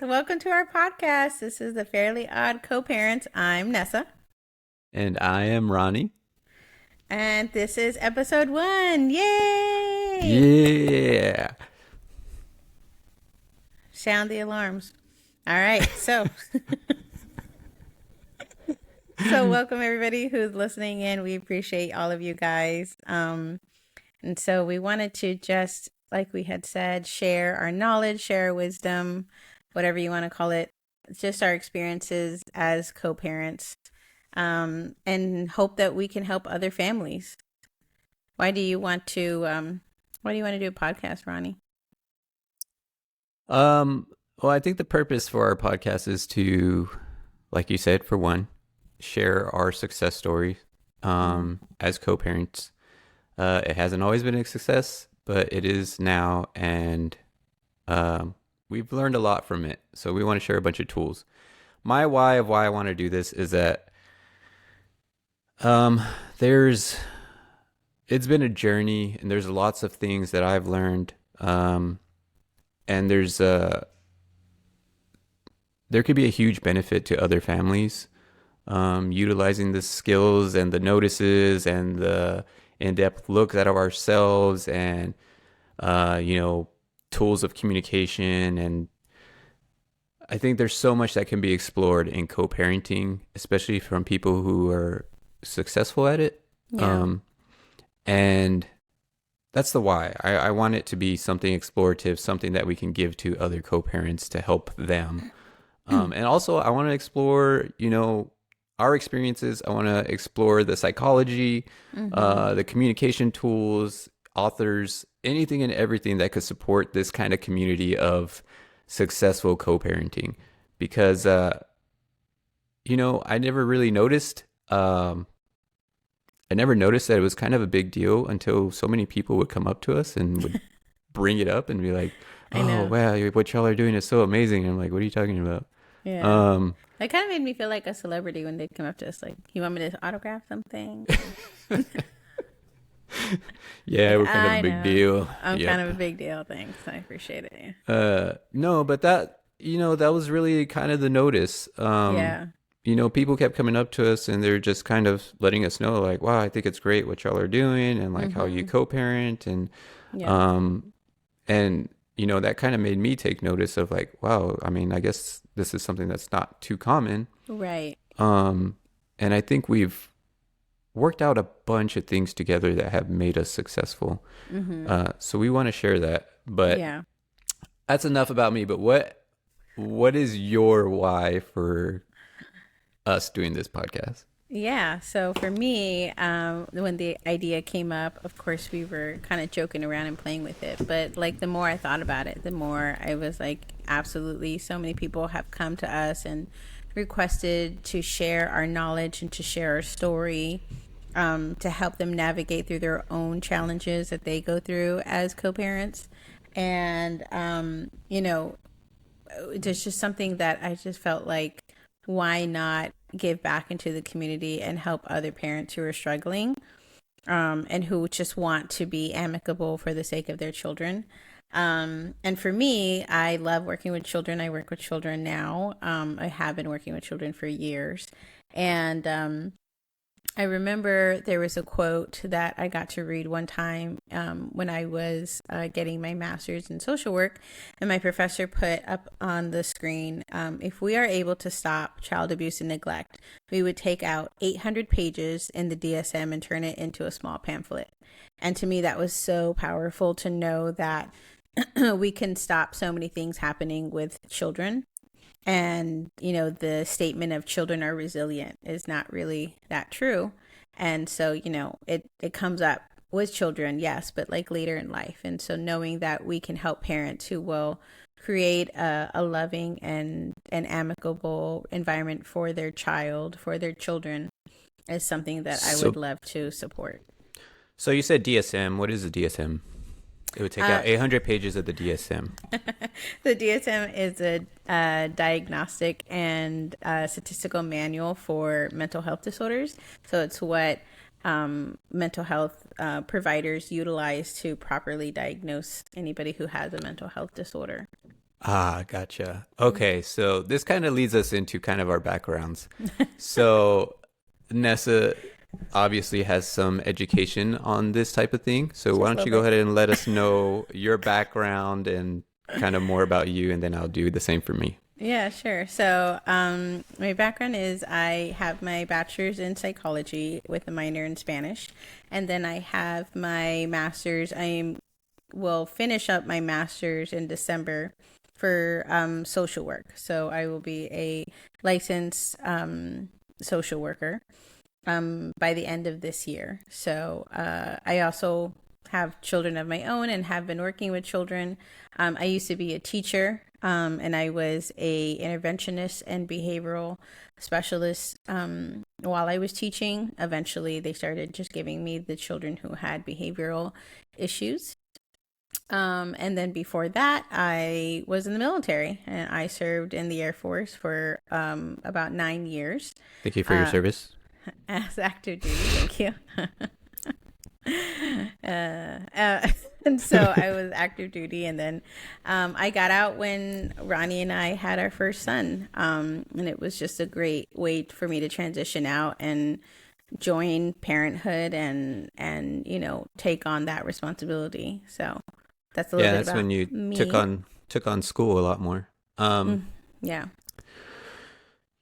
Welcome to our podcast. This is the Fairly Odd Co-Parents. I'm Nessa. And I am Ronnie. And this is episode 1. Yay! Yeah. Sound the alarms. All right, so welcome everybody who's listening in. We appreciate all of you guys. And so we wanted to just, like we had said, share our knowledge, share our wisdom, whatever you want to call it, just our experiences as co-parents, and hope that we can help other families. Why do you want to do a podcast, Ronnie? Well, I think the purpose for our podcast is to, like you said, for one, share our success story as co-parents. It hasn't always been a success, but it is now, and we've learned a lot from it. So we want to share a bunch of tools. My why of why I want to do this is that it's been a journey, and there's lots of things that I've learned, and there could be a huge benefit to other families utilizing the skills and the notices and the in-depth looks at ourselves and tools of communication. And I think there's so much that can be explored in co-parenting, especially from people who are successful at it. Yeah. And that's the why. I want it to be something explorative, something that we can give to other co-parents to help them. And also I want to explore, our experiences. I want to explore the psychology, the communication tools, authors, anything and everything that could support this kind of community of successful co-parenting. Because, I never really noticed, that it was kind of a big deal until so many people would come up to us and would bring it up and be like, "Oh, wow, what y'all are doing is so amazing." And I'm like, "What are you talking about?" Yeah. That kind of made me feel like a celebrity when they come up to us like, "You want me to autograph something?" Yeah, we're kind of a big deal. I'm Yep. kind of a big deal. Thanks. I appreciate it. No, but that was really kind of the notice. Yeah. People kept coming up to us and they're just kind of letting us know, like, "Wow, I think it's great what y'all are doing, and like how you co-parent." And Yeah. and that kind of made me take notice of, like, wow, I mean, I guess this is something that's not too common. Right. And I think we've worked out a bunch of things together that have made us successful. So we want to share that. But Yeah. that's enough about me. But what is your why for us doing this podcast? Yeah, so for me, when the idea came up, of course, we were kind of joking around and playing with it. But like the more I thought about it, the more I was like, absolutely, so many people have come to us and requested to share our knowledge and to share our story, to help them navigate through their own challenges that they go through as co-parents. And, there's just something that I just felt like, why not give back into the community and help other parents who are struggling, and who just want to be amicable for the sake of their children. And for me, I love working with children. I work with children now. I have been working with children for years. And I remember there was a quote that I got to read one time, when I was getting my master's in social work, and my professor put up on the screen, if we are able to stop child abuse and neglect, we would take out 800 pages in the DSM and turn it into a small pamphlet. And to me, that was so powerful to know that we can stop so many things happening with children. And, the statement of children are resilient is not really that true. And so, it comes up with children, yes, but like later in life. And so knowing that we can help parents who will create a loving and an amicable environment for their child, for their children, is something that I would love to support. So you said DSM. What is the DSM? It would take out 800 pages of the DSM. The DSM is a diagnostic and statistical manual for mental health disorders. So it's what mental health providers utilize to properly diagnose anybody who has a mental health disorder. Ah, gotcha. Okay, so this kind of leads us into kind of our backgrounds. So Nessa obviously has some education on this type of thing. So why Just a don't little you go bit. ahead and let us know your background and kind of more about you, and then I'll do the same for me. Yeah, sure. So, my background is I have my bachelor's in psychology with a minor in Spanish, and then I have my master's. I will finish up my master's in December for social work. So, I will be a licensed social worker by the end of this year. So I also have children of my own and have been working with children. I used to be a teacher, and I was a interventionist and behavioral specialist while I was teaching. Eventually, they started just giving me the children who had behavioral issues. And then before that, I was in the military and I served in the Air Force for about 9 years Thank you for your uh, service. as active duty. Thank you. And so I was active duty, and then I got out when Ronnie and I had our first son, and it was just a great way for me to transition out and join parenthood and take on that responsibility. So that's a little Yeah, bit that's about when you me. took on school a lot more. Mm, yeah.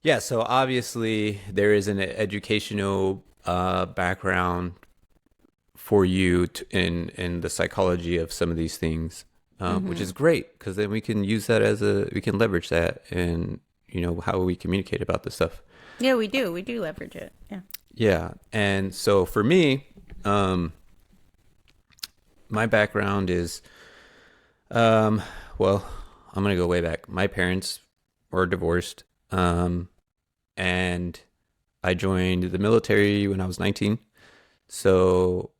Yeah, so obviously there is an educational background for you in the psychology of some of these things, which Hmm. is great because then we can use that as we can leverage that in how we communicate about this stuff. Yeah, we do leverage it. Yeah. Yeah, and so for me, um, my background is um, well, I'm gonna go way back. My parents were divorced, and I joined the military when I was 19. So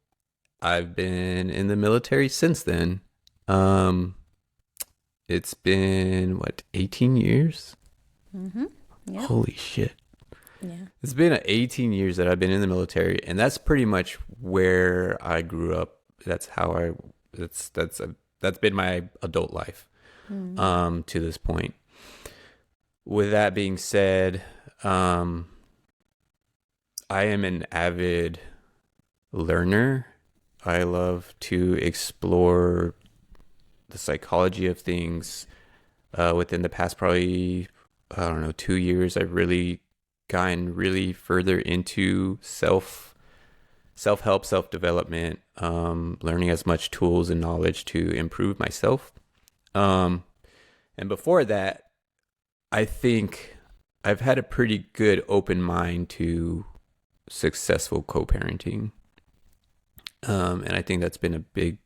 I've been in the military since then. Um, it's been what, 18 years? Hmm. Yep. Holy shit. Yeah. It's been 18 years that I've been in the military, and that's pretty much where I grew up. That's how I that's been my adult life Mm. to this point. With that being said, um I am an avid learner. I love to explore the psychology of things. Within the past, probably, I don't know, 2 years, I've really gotten really further into self help, self development, learning as much tools and knowledge to improve myself. Um, and before that, I think I've had a pretty good open mind to successful co-parenting. And I think that's been a big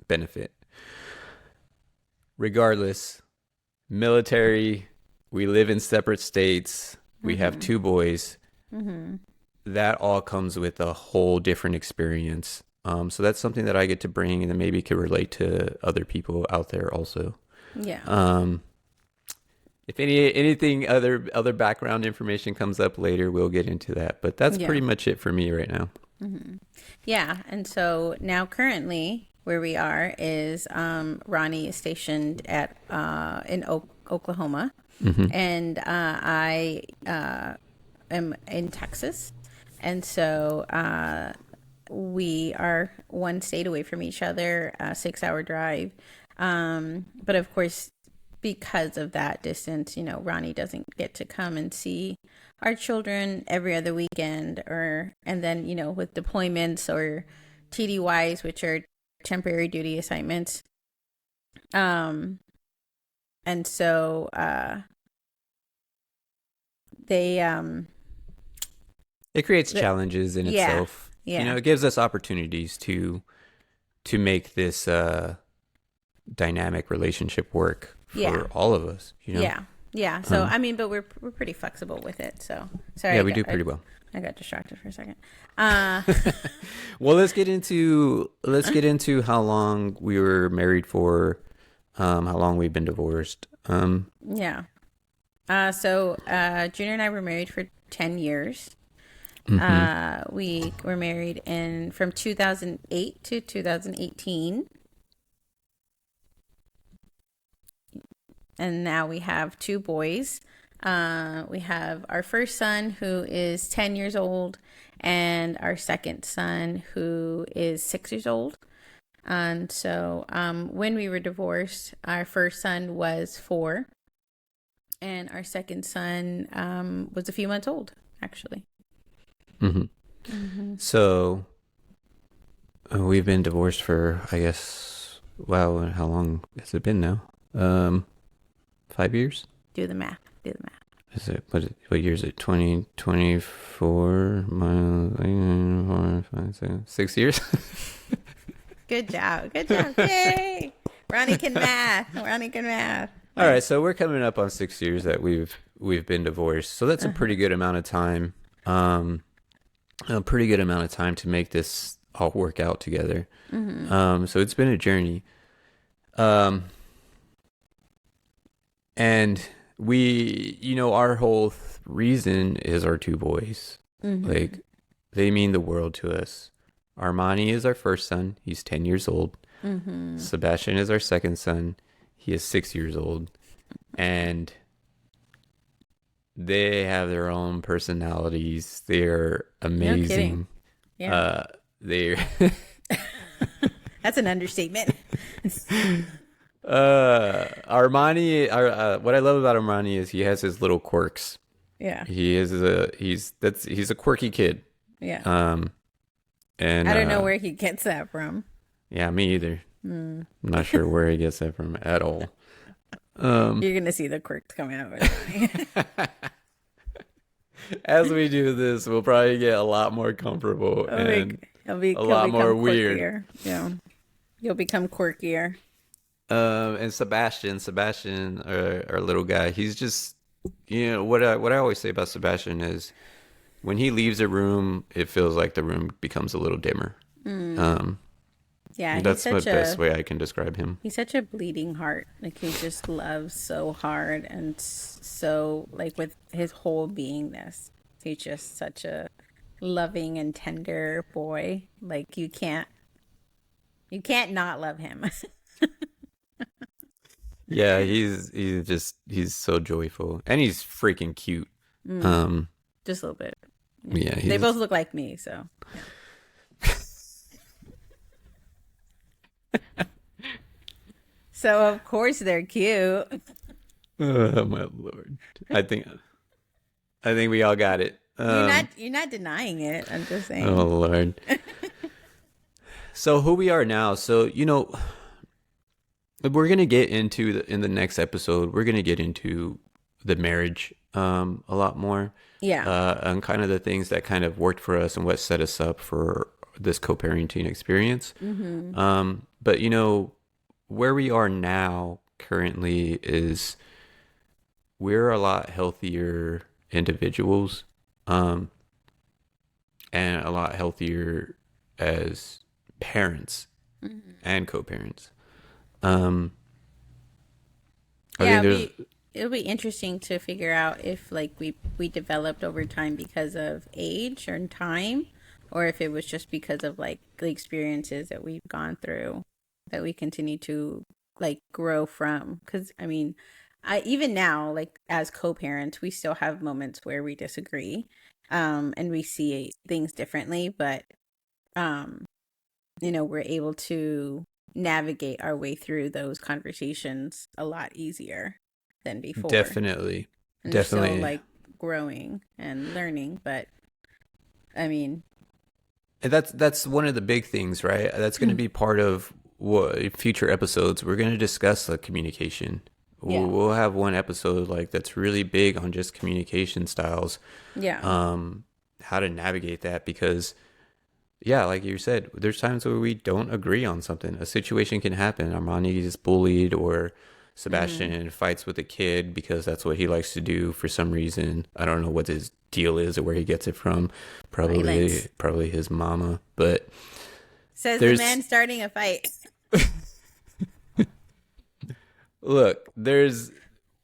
benefit. Regardless, military, we live in separate states, we have Hmm. 2 boys. Hmm. That all comes with a whole different experience. So that's something that I get to bring and then maybe could relate to other people out there also. Yeah. Um, if anything other background information comes up later, we'll get into that. But that's Yeah. pretty much it for me right now. Hmm. Yeah. And so now currently where we are is Ronnie is stationed at in Oklahoma, Hmm. and I am in Texas, and so we are one state away from each other, a 6 hour drive. But of course, because of that distance, Ronnie doesn't get to come and see our children every other weekend, or and then with deployments or TDYs, which are temporary duty assignments. Um, and so they It creates the, challenges in yeah, itself. yeah, It gives us opportunities to make this dynamic relationship work yeah. for all of us. Yeah. Yeah. So Um, I mean, but we're pretty flexible with it. So sorry, yeah, we do pretty well. I got distracted for a second. Uh Well, let's get into how long we were married for, how long we've been divorced. yeah. So Junior and I were married for 10 years. Mhm. We were married in from 2008 to 2018. And now we have two boys. We have our first son who is 10 years old, and our second son who is 6 years old. And so when we were divorced, our first son was 4, and our second son was a few months old, actually. So we've been divorced for, I guess, wow, how long has it been now? 5 years? Do the math. Is it what year is it? 2024 minus 6 years? Good job. Yay! Ronnie can math. All right, so we're coming up on 6 years that we've been divorced. So that's a pretty good amount of time. A pretty good amount of time to make this all work out together. So it's been a journey. And we, our whole reason is our two boys. Like, they mean the world to us. Armani is our first son. He's 10 years old. Sebastian is our second son. He is 6 years old. And they have their own personalities. They're amazing. No kidding. Yeah. They're That's an understatement. Armani, what I love about Armani is he has his little quirks. Yeah. He's a quirky kid. Yeah. And I don't know where he gets that from. Yeah, me either. I'm not sure where he gets that from at all. You're gonna see the quirks coming out. As we do this, we'll probably get a lot more comfortable and a lot more weird. Quirkier. Yeah, you'll become quirkier. And Sebastian, our little guy, he's just, what I always say about Sebastian is, when he leaves a room, it feels like the room becomes a little dimmer. Yeah, that's the best way I can describe him. He's such a bleeding heart. Like, he just loves so hard, and so, like, with his whole beingness, he's just such a loving and tender boy. Like, you can't not love him. Yeah, he's so joyful, and he's freaking cute. Just a little bit. Yeah, they both look like me, so. Yeah. So of course they're cute. Oh my Lord! I think we all got it. You're not denying it. I'm just saying. Oh Lord! So who we are now? So we're gonna get into in the next episode. We're gonna get into the marriage a lot more. Yeah. And kind of the things that kind of worked for us and what set us up for this co-parenting experience. But where we are now currently is we're a lot healthier individuals, and a lot healthier as parents and co-parents. I think it'll be interesting to figure out if, like, we developed over time because of age or time, or if it was just because of, like, the experiences that we've gone through that we continue to, like, grow from. Because even now, like, as co-parents, we still have moments where we disagree, and we see things differently, but we're able to navigate our way through those conversations a lot easier than before. Definitely. Still, like, growing and learning, but that's one of the big things, right? That's going to be part of what future episodes. We're going to discuss the communication. Yeah. We'll have one episode like that's really big on just communication styles. Yeah. How to navigate that, because like you said, there's times where we don't agree on something. A situation can happen. Armani is bullied, or Sebastian fights with a kid because that's what he likes to do for some reason. I don't know what his deal is or where he gets it from. Probably his mama. But says the man starting a fight. Look,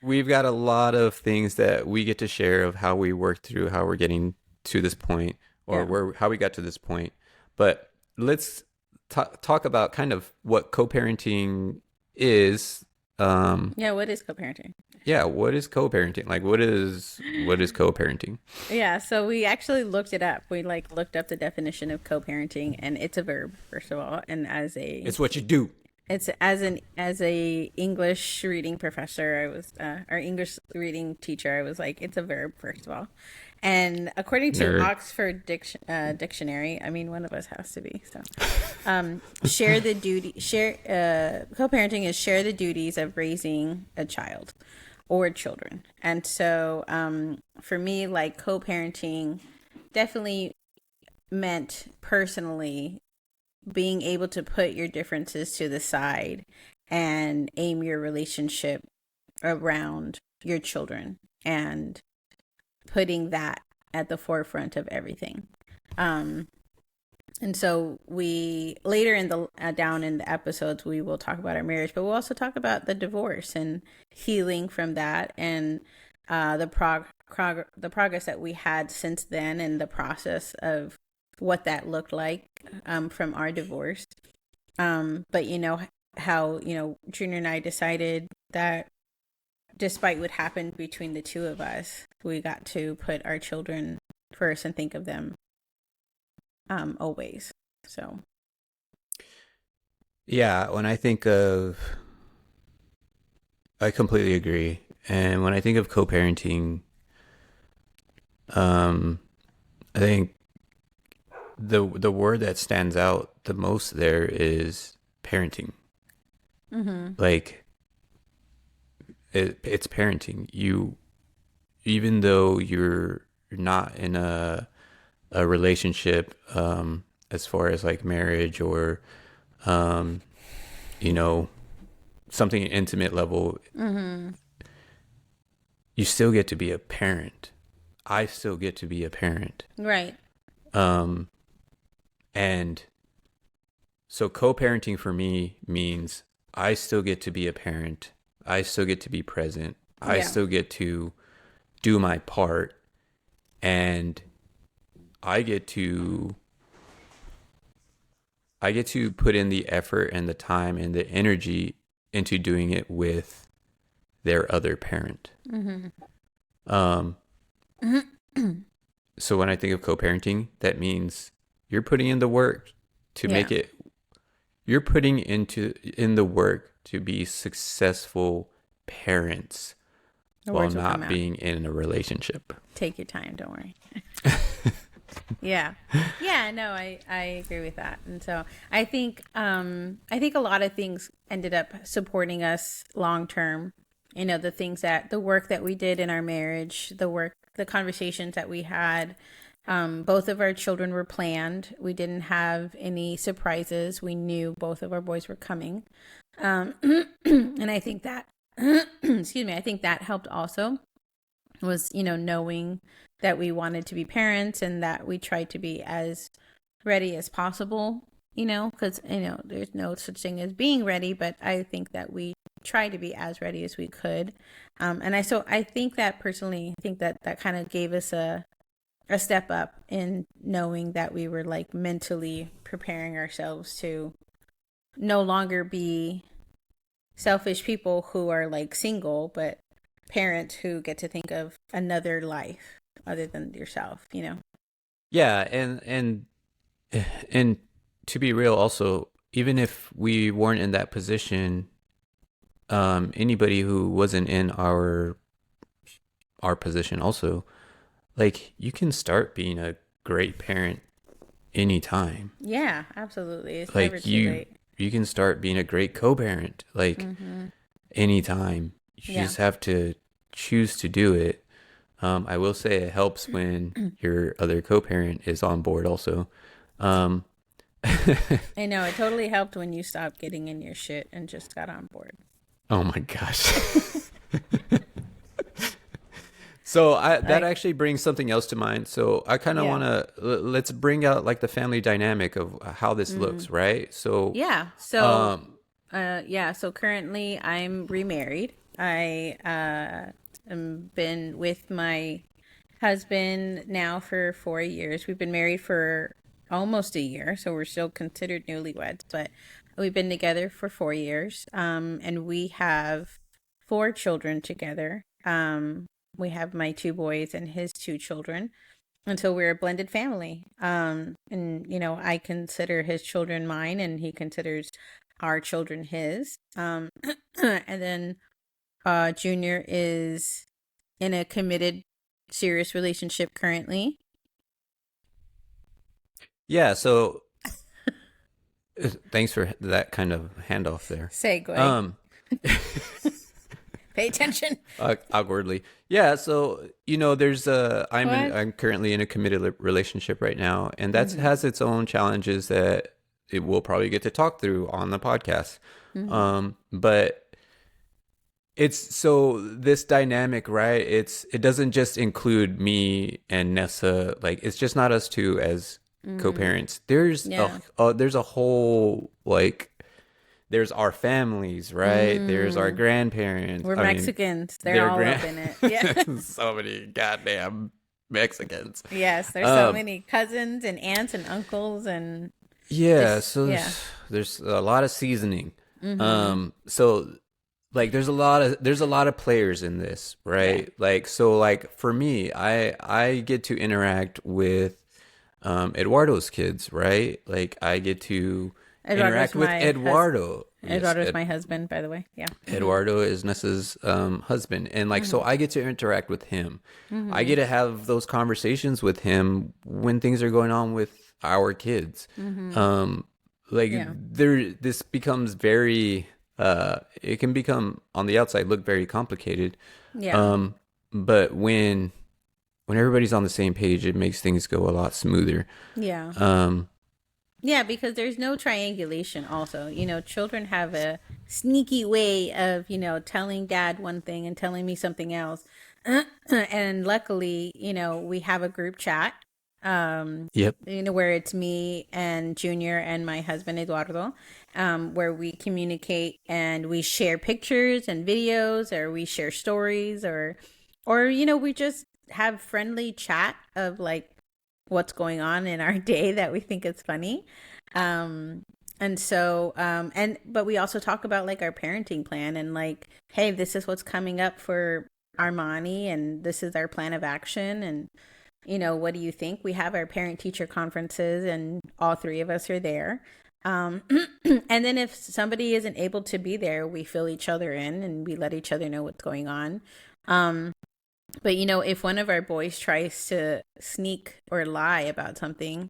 we've got a lot of things that we get to share of how we worked through how we're getting to this point, or how we got to this point. But let's talk about kind of what co-parenting is Yeah, what is co-parenting? Yeah, what is co-parenting? Like what is co-parenting? Yeah, so we actually looked it up. We like looked up the definition of co-parenting, and it's a verb, first of all, and It's what you do. it's as a English reading professor, I was our English reading teacher. I was like, it's a verb, first of all, and according to Nerd. Oxford Dictionary, I mean, one of us has to be. So, share the duty. Share co-parenting is share the duties of raising a child or children, and so for me, like co-parenting, definitely meant personally being able to put your differences to the side and aim your relationship around your children and putting that at the forefront of everything. Um, and so we later in the down in the episodes we will talk about our marriage, but we'll also talk about the divorce and healing from that and the progress that we had since then and the process of what that looked like from our divorce. But how Junior and I decided that despite what happened between the two of us, we got to put our children first and think of them always. So Yeah, when I think of I completely agree. And when I think of co-parenting, um I think the word that stands out the most there is parenting. mm-hmm. Like it's parenting. You even though you're not in a relationship as far as like marriage or um you know something intimate level, Mm-hmm. you still get to be a parent. I still get to be a parent. Right. Um and so co-parenting for me means I still get to be a parent. I still get to be present. I Yeah. still get to do my part, and I get to I get to put in the effort and the time and the energy into doing it with their other parent. Mm-hmm. Um so when I think of co-parenting, that means you're putting in the work to Yeah. make it you're putting in the work to be successful parents The while words will come not out. being in a relationship. Take your time. Don't worry. Yeah. Yeah, no, I agree with that. And so I think a lot of things ended up supporting us long term. The things that the work that we did in our marriage, the conversations that we had. Both of our children were planned. We didn't have any surprises. We knew both of our boys were coming. Um, and I think that excuse me, I think that helped also was, knowing that we wanted to be parents and that we tried to be as ready as possible, because, there's no such thing as being ready, but I think that we tried to be as ready as we could. So I think that personally, I think that that kind of gave us a step up in knowing that we were like mentally preparing ourselves to no longer be selfish people who are like single, but parents who get to think of another life other than yourself. Yeah, and to be real also, even if we weren't in that position, anybody who wasn't in our position also, like you can start being a great parent anytime. Yeah, absolutely. It's never Like too late. you can start being a great co-parent like Mm-hmm. anytime. You Yeah. just have to choose to do it. I will say it helps when your other co-parent is on board also. Um, I know it totally helped when you stopped getting in your shit and just got on board. oh my gosh. So that Like, actually brings something else to mind. So I kind of yeah. want to let's bring out like the family dynamic of how this Mm. looks, right? So Yeah. So, um yeah. So currently I'm remarried. I am been with my husband now for 4 years. We've been married for almost a year, so we're still considered newlyweds. But We've been together for 4 years, and we have 4 children together. We have my 2 boys and his 2 children. And so we're a blended family. And, I consider his children mine, and he considers our children his. And then Junior is in a committed, serious relationship currently. Yeah, so thanks for that kind of handoff there. Segue. Pay attention. Awkwardly. Yeah, so there's What? I'm currently in a committed relationship right now, and that has its own challenges that it will probably get to talk through on the podcast. But it's so this dynamic, right? It doesn't just include me and Nessa. Like, it's just not us two as co-parents. There's Yeah. there's a whole, like, there's our families, right? There's our grandparents. We're I mean, Mexicans. They're their all up in it. Yeah. so many goddamn Mexicans. Yes, there's so many cousins and aunts and uncles and Yeah, just, so yeah. there's a lot of seasoning. So like there's a lot of players in this, right? Like, so like for me, I get to interact with Eduardo's kids, right? Like, I get to interact with Eduardo. Yes, Eduardo's my husband, by the way. Yeah. Eduardo is Nessa's husband, and like, so I get to interact with him. I get to have those conversations with him when things are going on with our kids. Like, Yeah. this becomes very it can become, on the outside, look very complicated. Yeah. But when everybody's on the same page, it makes things go a lot smoother. Yeah. Yeah, because there's no triangulation also. Children have a sneaky way of, telling dad one thing and telling me something else. And luckily, we have a group chat, Yep. where it's me and Junior and my husband Eduardo, where we communicate and we share pictures and videos, or we share stories, or we just have friendly chat of like what's going on in our day that we think is funny. And so but we also talk about like our parenting plan, and like, hey, this is what's coming up for Armani, and this is our plan of action, and what do you think? We have our parent teacher conferences, and all 3 of us are there. And then if somebody isn't able to be there, we fill each other in and we let each other know what's going on. But if one of our boys tries to sneak or lie about something,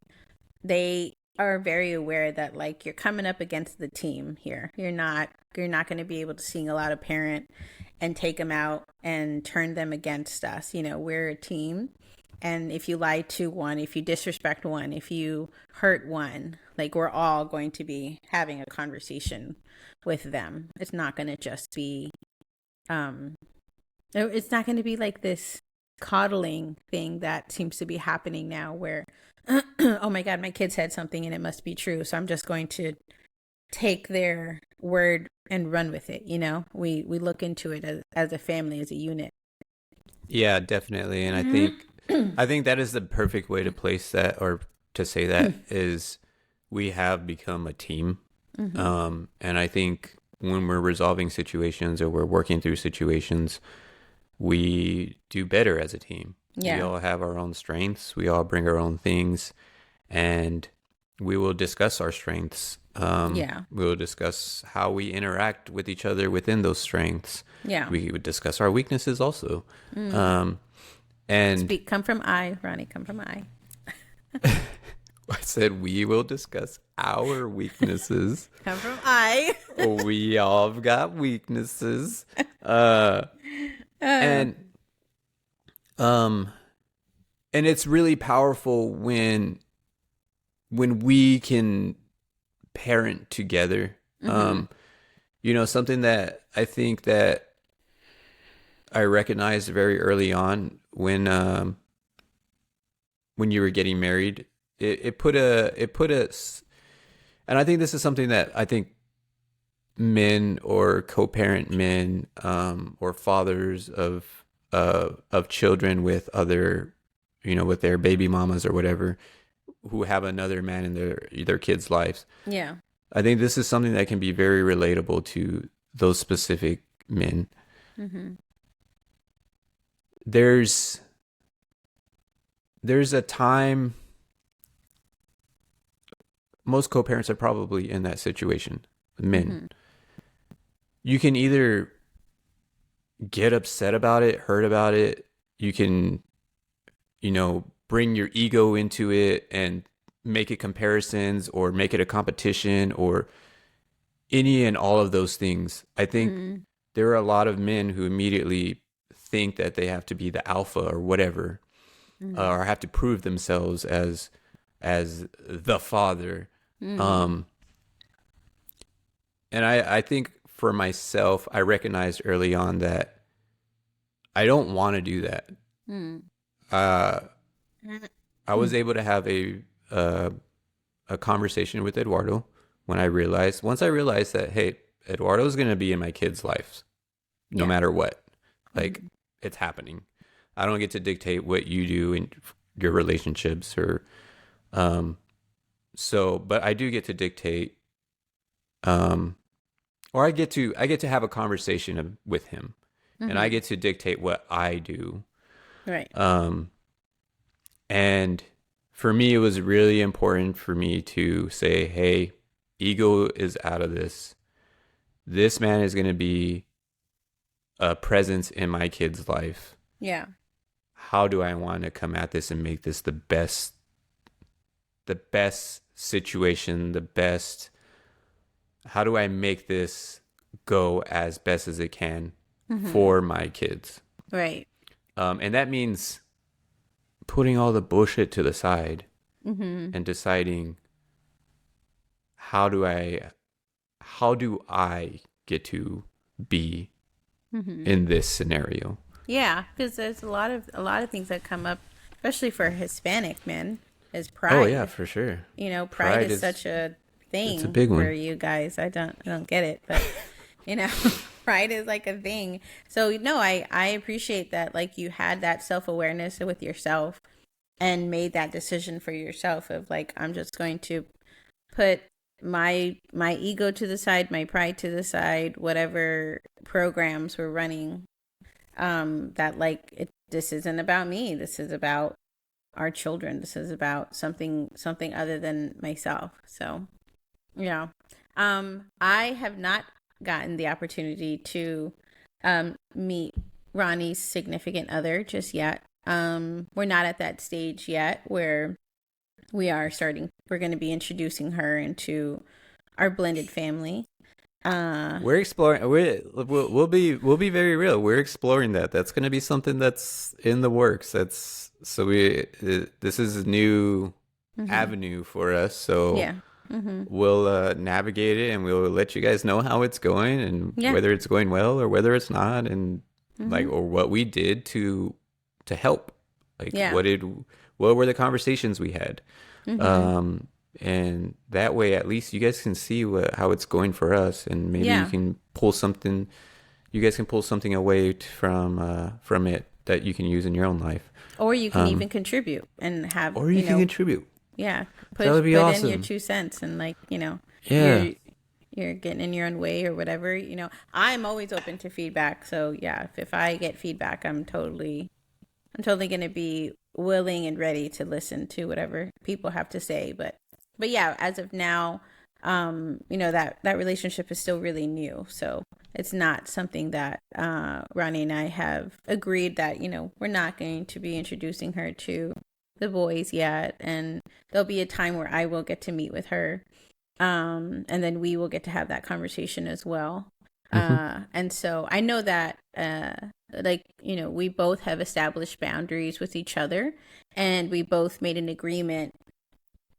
they are very aware that like, you're coming up against the team here. You're not going to be able to single out a parent and take them out and turn them against us. We're a team. And if you lie to one, if you disrespect one, if you hurt one, like, we're all going to be having a conversation with them. It's not going to just be, it's not going to be like this coddling thing that seems to be happening now, where, oh my God, my kid said something and it must be true, so I'm just going to take their word and run with it. We look into it as a family, as a unit. Yeah, definitely. And I think that is the perfect way to place that, or to say that, is we have become a team. And I think when we're resolving situations or we're working through situations, we do better as a team. Yeah. We all have our own strengths. We all bring our own things, and we will discuss our strengths. Yeah. We will discuss how we interact with each other within those strengths. Yeah. We would discuss our weaknesses also. And Come from I, Ronnie, come from I. I said we will discuss our weaknesses. Come from I. We all have got weaknesses. And it's really powerful when we can parent together. Something that I think that I recognized very early on when you were getting married, it put us, and I think this is something that I think men or co-parent men, or fathers of children with other, with their baby mamas or whatever, who have another man in their kids' lives. Yeah. I think this is something that can be very relatable to those specific men. Mm-hmm. There's there's a time most co-parents are probably in that situation. Men. Mm-hmm. You can either get upset about it, hurt about it. You can, bring your ego into it and make it comparisons or make it a competition or any and all of those things. I think Mm-hmm. there are a lot of men who immediately think that they have to be the alpha or whatever, Mm-hmm. or have to prove themselves as the father. Mm-hmm. Um, and I think for myself, I recognized early on that I don't want to do that. Uh, I was able to have uh, a conversation with Eduardo when once I realized that, hey, Eduardo's going to be in my kids' lives no Yeah. matter what. Like, Mm-hmm. it's happening. I don't get to dictate what you do in your relationships um, but I do get to dictate, um, or I get to have a conversation with him and I Mm-hmm. get to dictate what I do. Right. Um, And for me, it was really important for me to say, hey, ego is out of this. This man is going to be a presence in my kid's life. Yeah. How do I want to come at this and make this the best situation, how do I make this go as best as it can Mm-hmm. for my kids? Right. And that means putting all the bullshit to the side Mm-hmm. and deciding how do I how do I get to be Mm-hmm. in this scenario? Yeah, because there's a lot of things that come up, especially for Hispanic men, is Oh yeah, pride. for sure. Pride Pride is is such a it's a thing big for one. you guys. I don't get it, but you know, pride is like a thing. So no, I appreciate that. Like you had that self awareness with yourself and made that decision for yourself of like I'm just going to put my ego to the side, my pride to the side, whatever programs we're running. That like this isn't about me. This is about our children. This is about something other than myself. So yeah. I have not gotten the opportunity to meet Ronnie's significant other just yet. We're not at that stage yet where we're going to be introducing her into our blended family. Uh, We're exploring. We'll be very real. We're exploring that. That's going to be something that's in the works. That's so we. This is a new mm-hmm. avenue for us. So Yeah. Mm-hmm. we'll navigate it, and we'll let you guys know how it's going, and Yeah. whether it's going well or whether it's not, and Mm-hmm. or what we did to help. Like Yeah. what were the conversations we had? Mm-hmm. Um, and that way, at least you guys can see how it's going for us, and maybe Yeah. you guys can pull something away from it that you can use in your own life, Or you can even contribute and have, or you can contribute. yeah, That would be put in your awesome. 2 cents and like, Yeah. you're getting in your own way or whatever, I'm always open to feedback. So yeah, if I get feedback, I'm totally going to be willing and ready to listen to whatever people have to say. But yeah, as of now, that relationship is still really new. So it's not something that Ronnie and I have agreed that, we're not going to be introducing her to the boys yet. And there'll be a time where I will get to meet with her. And then we will get to have that conversation as well. Hmm. And so I know that, we both have established boundaries with each other, and we both made an agreement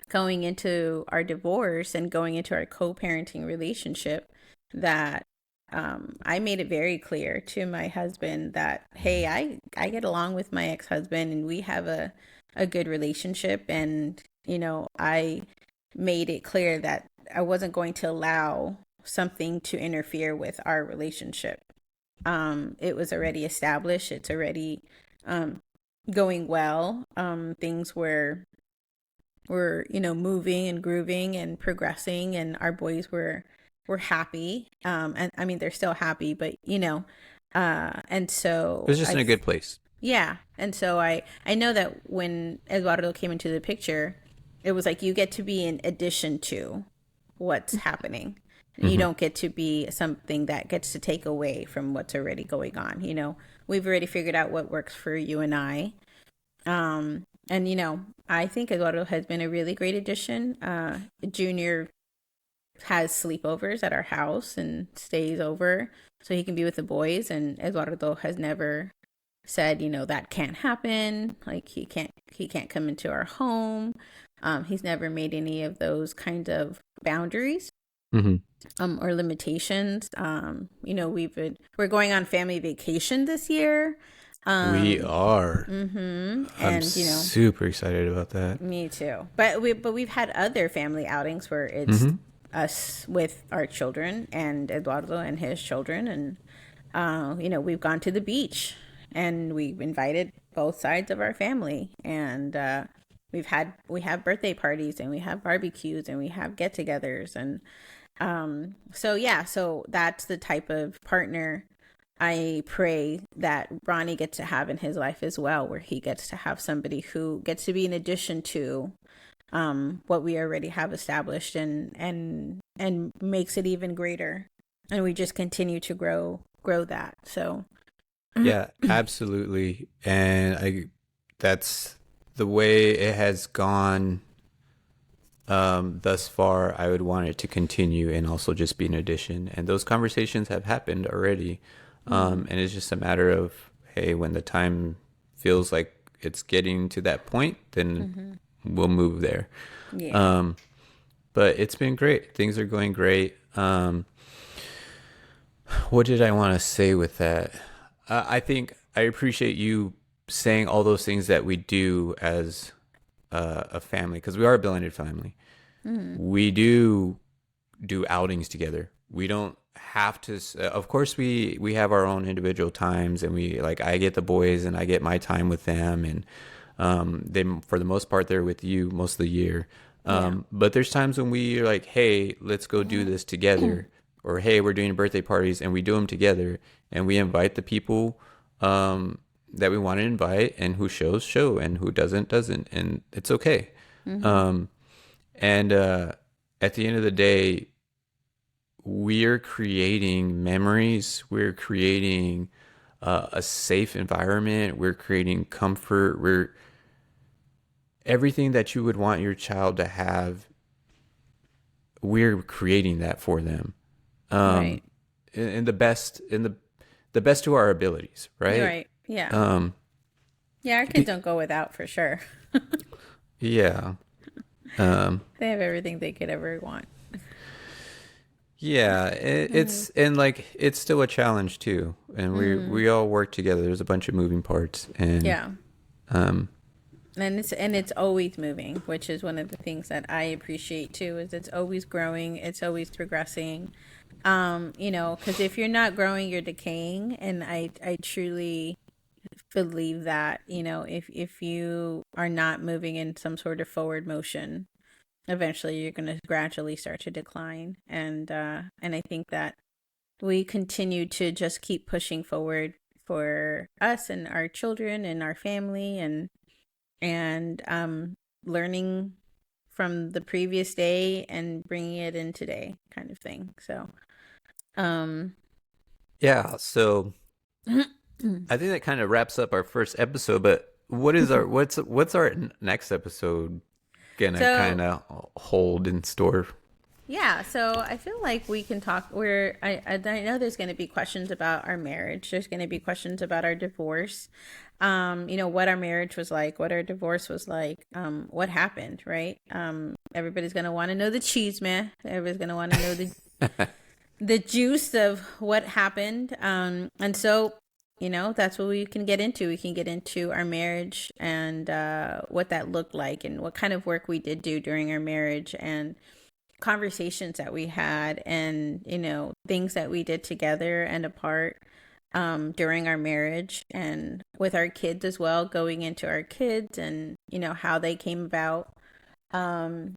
going into our divorce and going into our co-parenting relationship that I made it very clear to my husband that, hey, I get along with my ex-husband and we have a good relationship. And, I made it clear that I wasn't going to allow something to interfere with our relationship. It was already established. It's already going well. Things were were, moving and grooving and progressing, and our boys were happy. And I mean, they're still happy, but and It so was just in a good place. yeah, and so I know that when Eduardo came into the picture, it was like you get to be in addition to what's happening. You Hmm. don't get to be something that gets to take away from what's already going on. We've already figured out what works for you and I. And I think Eduardo has been a really great addition. Junior has sleepovers at our house and stays over so he can be with the boys, and Eduardo has never said, that can't happen. Like he can't come into our home. He's never made any of those kind of boundaries Hmm. or limitations. We're going on family vacation this year. We Um, are. I'm and super excited about that. me too. But we've had other family outings where it's Hmm. us with our children and Eduardo and his children, and we've gone to the beach and we've invited both sides of our family, and we have birthday parties and we have barbecues and we have get-togethers, and so yeah, so that's the type of partner I pray that Ronnie gets to have in his life as well, where he gets to have somebody who gets to be in addition to what we already have established, and makes it even greater, and we just continue to grow that. So Yeah, absolutely. And that's the way it has gone thus far. I would want it to continue and also just be an addition. And those conversations have happened already. And it's just a matter of, hey, when the time feels like it's getting to that point, then we'll move there. yeah. Um, but it's been great. Things are going great. What did I want to say with that? I think I appreciate you saying all those things that we do as a family, because we are a blended family. We do outings together. We don't have to. Of course, we have our own individual times, and we like I get the boys and I get my time with them, and they for the most part they're with you most of the year. Yeah. But there's times when we are like, hey, let's go do this together, or hey, we're doing birthday parties and we do them together, and we invite the people that we want to invite, and who show, and who doesn't, and it's okay. Um, and at the end of the day, we're creating memories. We're creating a safe environment. We're creating comfort. We're everything that you would want your child to have. We're creating that for them, Right. in the best the best to our abilities, You're right? right. Yeah. Um, Yeah, our kids be- don't go without for sure. yeah, um, They have everything they could ever want. yeah. It's and like it's still a challenge too, and we all work together. There's a bunch of moving parts, and Yeah. um, And it's always moving, which is one of the things that I appreciate too, is it's always growing, it's always progressing. Because if you're not growing, you're decaying, and I truly believe that, if you are not moving in some sort of forward motion, eventually you're going to gradually start to decline. And I think that we continue to just keep pushing forward for us and our children and our family, and learning from the previous day and bringing it in today, kind of thing. So um yeah. So I think that kind of wraps up our first episode. But what is our what's our next episode gonna so kind of hold in store? yeah, so I feel like we can talk. I know there's going to be questions about our marriage. There's going to be questions about our divorce. What our marriage was like, what our divorce was like, what happened, right? Everybody's going to want to know the cheese, man. Everybody's going to want to know the juice of what happened. And so, that's what we can get into. We can get into our marriage, and what that looked like, and what kind of work we did do during our marriage, and conversations that we had, and things that we did together and apart during our marriage, and with our kids as well, going into our kids, and how they came about. Um,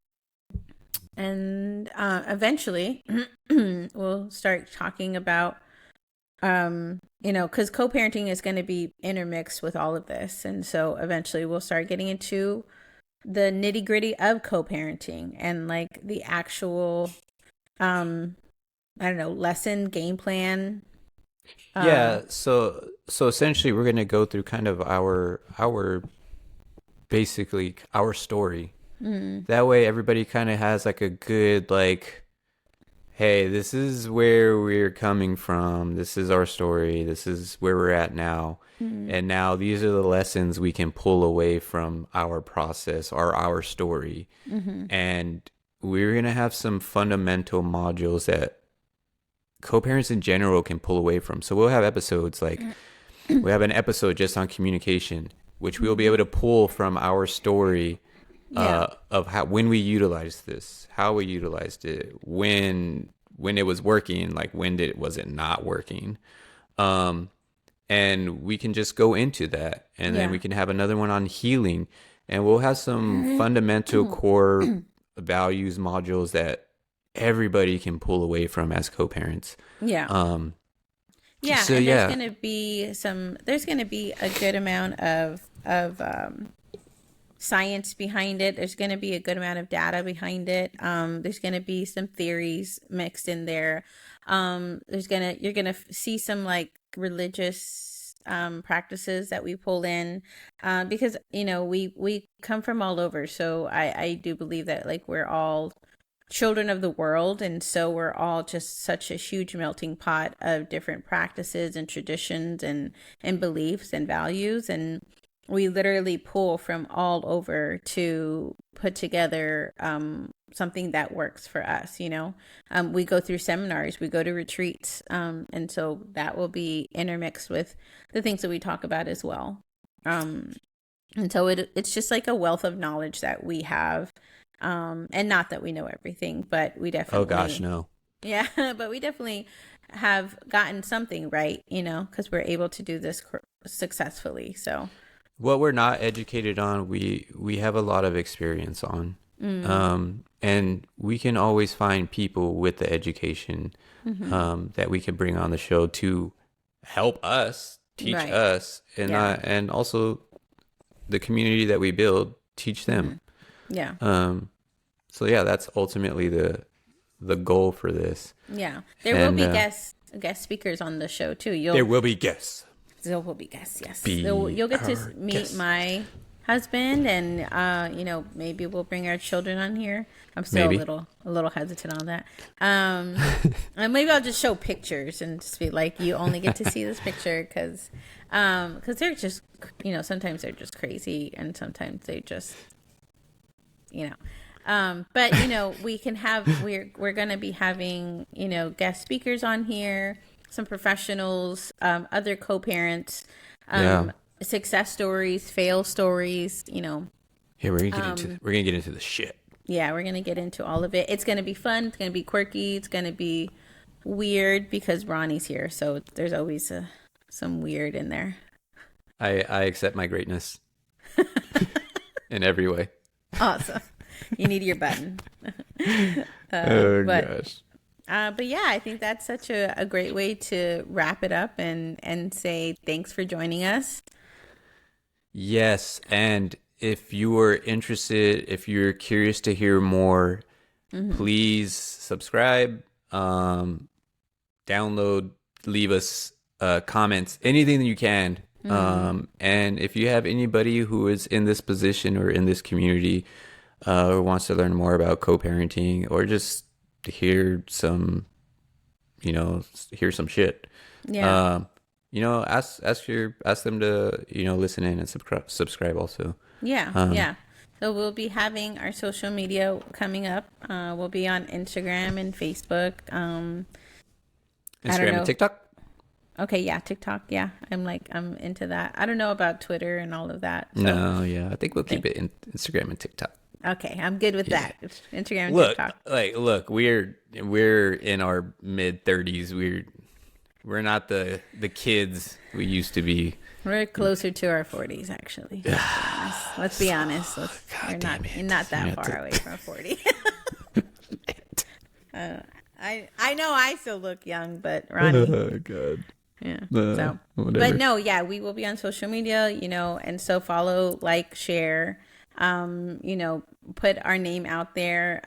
and eventually we'll start talking about, because co-parenting is going to be intermixed with all of this. And so eventually we'll start getting into the nitty gritty of co-parenting and like the actual, I don't know, lesson, game plan. Yeah, so essentially we're gonna go through kind of our basically our story. That way everybody kind of has like a good like, hey, this is where we're coming from. This is our story. This is where we're at now. And now these are the lessons we can pull away from our process or our story. And we're going to have some fundamental modules that co-parents in general can pull away from. So we'll have episodes like we have an episode just on communication, which we'll be able to pull from our story of how when we utilized this, how we utilized it, when it was working, like was it not working, and we can just go into that, and then we can have another one on healing, and we'll have some fundamental core values modules that everybody can pull away from as co-parents. Yeah. Yeah, So and yeah, there's gonna be a good amount of science behind it. There's gonna be a good amount of data behind it. There's gonna be some theories mixed in there. You're gonna see some like religious practices that we pull in, because we come from all over. So I do believe that like we're all children of the world, and so we're all just such a huge melting pot of different practices and traditions and beliefs and values, and we literally pull from all over to put together something that works for us. We go through seminars, we go to retreats, and so that will be intermixed with the things that we talk about as well. And so it's just like a wealth of knowledge that we have. And not that we know everything, but we definitely, oh gosh, no. yeah, but we definitely have gotten something right, because we're able to do this successfully. So What we're not educated on, we have a lot of experience on. And we can always find people with the education that we can bring on the show to help us, teach Right. us, and Yeah. and also the community that we build, teach them. Yeah. So yeah, that's ultimately the goal for this. Yeah. There will And be guest speakers on the show too. there will be guests. There will be guests, yes. Be You'll get to our meet guest. my husband, and maybe we'll bring our children on here. I'm still Maybe. a little hesitant on that. And maybe I'll just show pictures and just be like, you only get to see this picture because they're just, sometimes they're just crazy, and sometimes they just, but we can have, we're going to be having, guest speakers on here, some professionals, other co-parents, Yeah. success stories, fail stories, Here we're gonna get into the shit. yeah, we're going to get into all of it. It's going to be fun. It's going to be quirky. It's going to be weird because Ronnie's here. So there's always some weird in there. I accept my greatness in every way. Awesome. You need your button. Oh but- gosh. But yeah, I think that's such a great way to wrap it up and say thanks for joining us. Yes, and if you are interested, if you're curious to hear more, please subscribe, download, leave us comments, anything that you can. And if you have anybody who is in this position or in this community or wants to learn more about co-parenting or just to hear some, hear some shit. Yeah. Ask them to, listen in and subscribe also. Yeah. Yeah. So we'll be having our social media coming up. We'll be on Instagram and Facebook. I don't Instagram know. and TikTok? Okay. Yeah. TikTok. Yeah. I'm into that. I don't know about Twitter and all of that. So. No, yeah. I think we'll keep it in Instagram and TikTok. Okay. I'm good with that. Instagram and Look, TikTok. look, we're in our mid 30s. We're We're not the kids we used to be. We're closer to our 40s, actually. Let's be honest. We're not that far away from 40. I know I still look young, but Ronnie. Oh God. Yeah. Whatever. But no, yeah, we will be on social media, and so follow, like, share, put our name out there.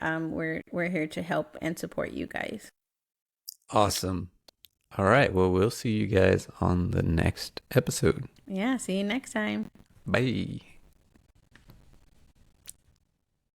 We're here to help and support you guys. Awesome. All right. Well, we'll see you guys on the next episode. Yeah. See you next time. Bye.